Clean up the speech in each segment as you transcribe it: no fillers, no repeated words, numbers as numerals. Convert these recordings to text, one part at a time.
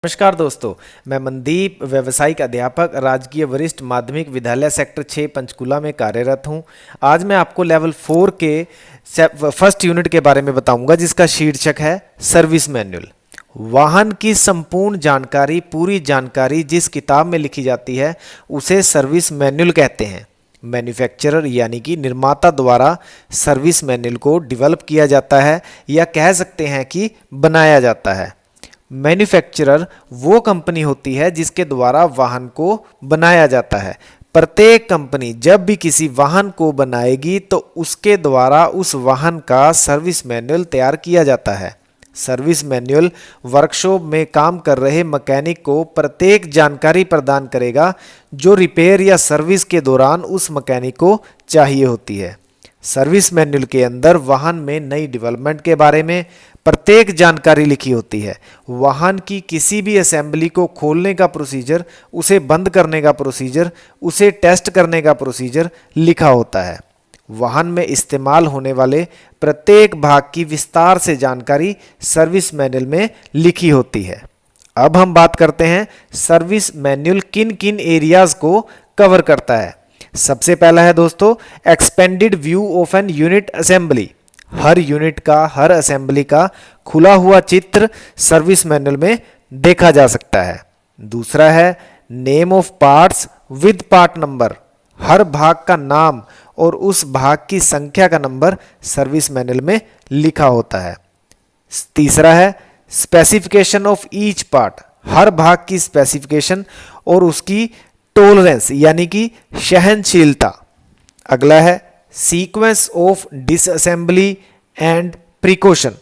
नमस्कार दोस्तों, मैं मनदीप व्यावसायिक अध्यापक राजकीय वरिष्ठ माध्यमिक विद्यालय सेक्टर 6 पंचकुला में कार्यरत हूं। आज मैं आपको लेवल 4 के फर्स्ट यूनिट के बारे में बताऊंगा, जिसका शीर्षक है सर्विस मैनुअल। वाहन की संपूर्ण जानकारी, पूरी जानकारी जिस किताब में लिखी जाती है उसे सर्विस मैनुअल कहते हैं। मैन्युफैक्चरर यानी कि निर्माता द्वारा सर्विस मैनुअल को डेवलप किया जाता है या कह सकते हैं कि बनाया जाता है। मैन्युफैक्चरर वो कंपनी होती है जिसके द्वारा वाहन को बनाया जाता है। प्रत्येक कंपनी जब भी किसी वाहन को बनाएगी तो उसके द्वारा उस वाहन का सर्विस मैनुअल तैयार किया जाता है। सर्विस मैनुअल वर्कशॉप में काम कर रहे मैकेनिक को प्रत्येक जानकारी प्रदान करेगा जो रिपेयर या सर्विस के दौरान उस मैकेनिक को चाहिए होती है। सर्विस मैनुअल के अंदर वाहन में नई डेवलपमेंट के बारे में प्रत्येक जानकारी लिखी होती है। वाहन की किसी भी असेंबली को खोलने का प्रोसीजर, उसे बंद करने का प्रोसीजर, उसे टेस्ट करने का प्रोसीजर लिखा होता है। वाहन में इस्तेमाल होने वाले प्रत्येक भाग की विस्तार से जानकारी सर्विस मैनुअल में लिखी होती है। अब हम बात करते हैं सर्विस मैनुअल किन किन एरियाज को कवर करता है। सबसे पहला है दोस्तों expanded view of an unit assembly. हर यूनिट का, हर असेंबली का खुला हुआ चित्र सर्विस मैनुअल में देखा जा सकता है। दूसरा है name of parts with part number. हर भाग का नाम और उस भाग की संख्या का नंबर सर्विस मैनुअल में लिखा होता है। तीसरा है स्पेसिफिकेशन ऑफ ईच पार्ट। हर भाग की स्पेसिफिकेशन और उसकी टॉलरेंस यानी कि सहनशीलता। अगला है sequence of disassembly and precaution.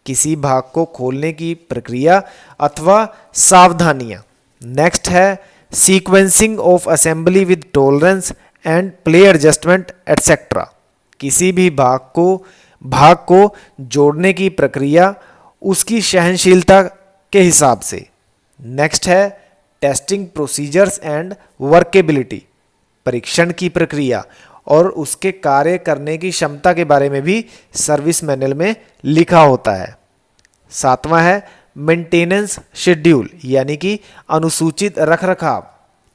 किसी भाग को खोलने की प्रक्रिया अथवा सावधानियां। नेक्स्ट है sequencing of assembly with tolerance and play adjustment etcetera. किसी भी भाग को जोड़ने की प्रक्रिया उसकी सहनशीलता के हिसाब से। नेक्स्ट है टेस्टिंग प्रोसीजर्स एंड वर्केबिलिटी। परीक्षण की प्रक्रिया और उसके कार्य करने की क्षमता के बारे में भी सर्विस मैनुअल में लिखा होता है। सातवां है मेंटेनेंस शेड्यूल यानी कि अनुसूचित रखरखाव।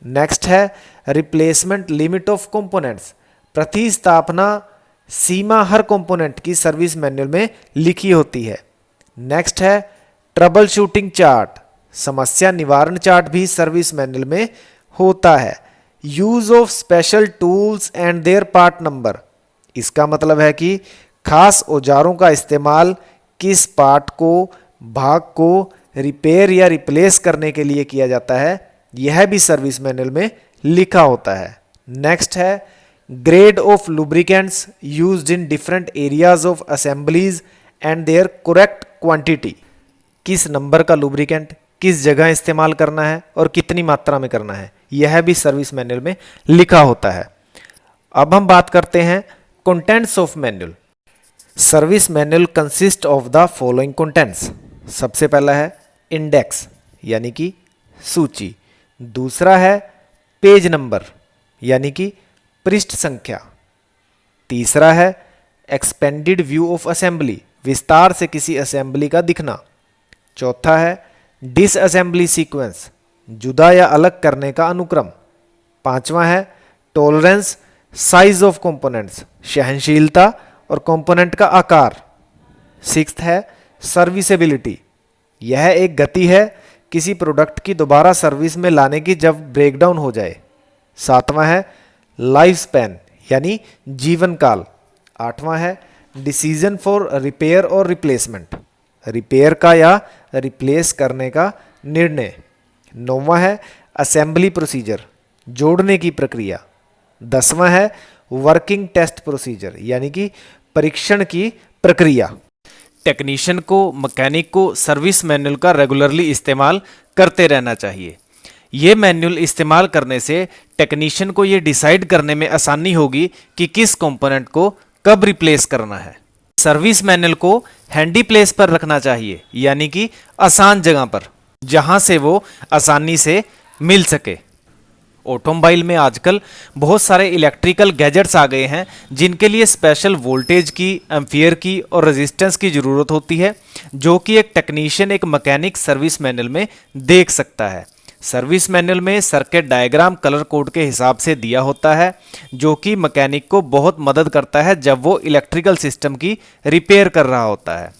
नेक्स्ट है रिप्लेसमेंट लिमिट ऑफ कंपोनेंट्स। प्रतिस्थापना सीमा हर कंपोनेंट की सर्विस मैनुअल में लिखी होती है। नेक्स्ट है ट्रबल शूटिंग चार्ट। समस्या निवारण चार्ट भी सर्विस मैनुअल में होता है। Use of special tools and there part number. इसका मतलब है कि खास औजारों का इस्तेमाल किस पार्ट को, भाग को रिपेयर या रिप्लेस करने के लिए किया जाता है, यह भी सर्विस मैनुअल में लिखा होता है। नेक्स्ट है grade of lubricants used in different areas of assemblies and their correct quantity. किस नंबर का लुब्रिकेंट किस जगह इस्तेमाल करना है और कितनी मात्रा में करना है, यह भी सर्विस मैनुअल में लिखा होता है। अब हम बात करते हैं contents of manual. Service manual consist of the following contents. सबसे पहला है इंडेक्स यानी कि सूची। दूसरा है पेज नंबर यानी कि पृष्ठ संख्या। तीसरा है एक्सपेंडेड व्यू ऑफ असेंबली, विस्तार से किसी असेंबली का दिखना। चौथा है डिसअसेंबली सीक्वेंस, जुदा या अलग करने का अनुक्रम। पांचवा है टॉलरेंस साइज ऑफ कंपोनेंट्स, सहनशीलता और कंपोनेंट का आकार। सिक्स्थ है सर्विसेबिलिटी, यह एक गति है किसी प्रोडक्ट की दोबारा सर्विस में लाने की जब ब्रेकडाउन हो जाए। सातवां है लाइफ स्पैन यानी जीवन काल। आठवां है डिसीजन फॉर रिपेयर और रिप्लेसमेंट, रिपेयर का या रिप्लेस करने का निर्णय। नौवां है असेंबली प्रोसीजर, जोड़ने की प्रक्रिया। 10वां है वर्किंग टेस्ट प्रोसीजर यानी कि परीक्षण की प्रक्रिया। टेक्नीशियन को, मैकेनिक को सर्विस मैनुअल का रेगुलरली इस्तेमाल करते रहना चाहिए। ये मैनुअल इस्तेमाल करने से टेक्नीशियन को ये डिसाइड करने में आसानी होगी कि किस कंपोनेंट को कब रिप्लेस करना है। सर्विस मैनुअल को हैंडी प्लेस पर रखना चाहिए यानी कि आसान जगह पर, जहां से वो आसानी से मिल सके। ऑटोमोबाइल में आजकल बहुत सारे इलेक्ट्रिकल गैजेट्स आ गए हैं जिनके लिए स्पेशल वोल्टेज की, एम्पियर की और रेजिस्टेंस की ज़रूरत होती है, जो कि एक टेक्नीशियन, एक मैकेनिक सर्विस मैनुअल में देख सकता है। सर्विस मैनुअल में सर्किट डायग्राम कलर कोड के हिसाब से दिया होता है, जो कि मैकेनिक को बहुत मदद करता है जब वो इलेक्ट्रिकल सिस्टम की रिपेयर कर रहा होता है।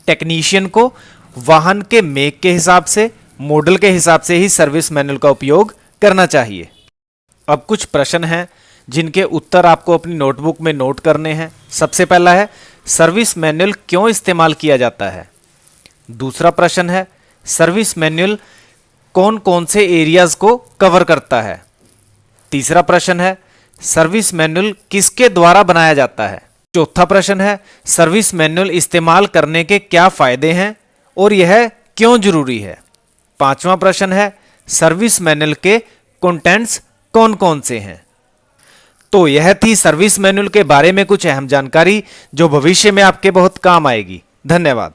टेक्नीशियन को वाहन के मेक के हिसाब से, मॉडल के हिसाब से ही सर्विस मैनुअल का उपयोग करना चाहिए। अब कुछ प्रश्न हैं जिनके उत्तर आपको अपनी नोटबुक में नोट करने हैं। सबसे पहला है, सर्विस मैनुअल क्यों इस्तेमाल किया जाता है? दूसरा प्रश्न है, सर्विस मैनुअल कौन कौन से एरियाज को कवर करता है? तीसरा प्रश्न है, सर्विस मैनुअल किसके द्वारा बनाया जाता है? चौथा प्रश्न है, सर्विस मैनुअल इस्तेमाल करने के क्या फायदे हैं और यह क्यों जरूरी है? पांचवा प्रश्न है, सर्विस मैनुअल के कंटेंट्स कौन कौन से हैं? तो यह थी सर्विस मैनुअल के बारे में कुछ अहम जानकारी जो भविष्य में आपके बहुत काम आएगी। धन्यवाद।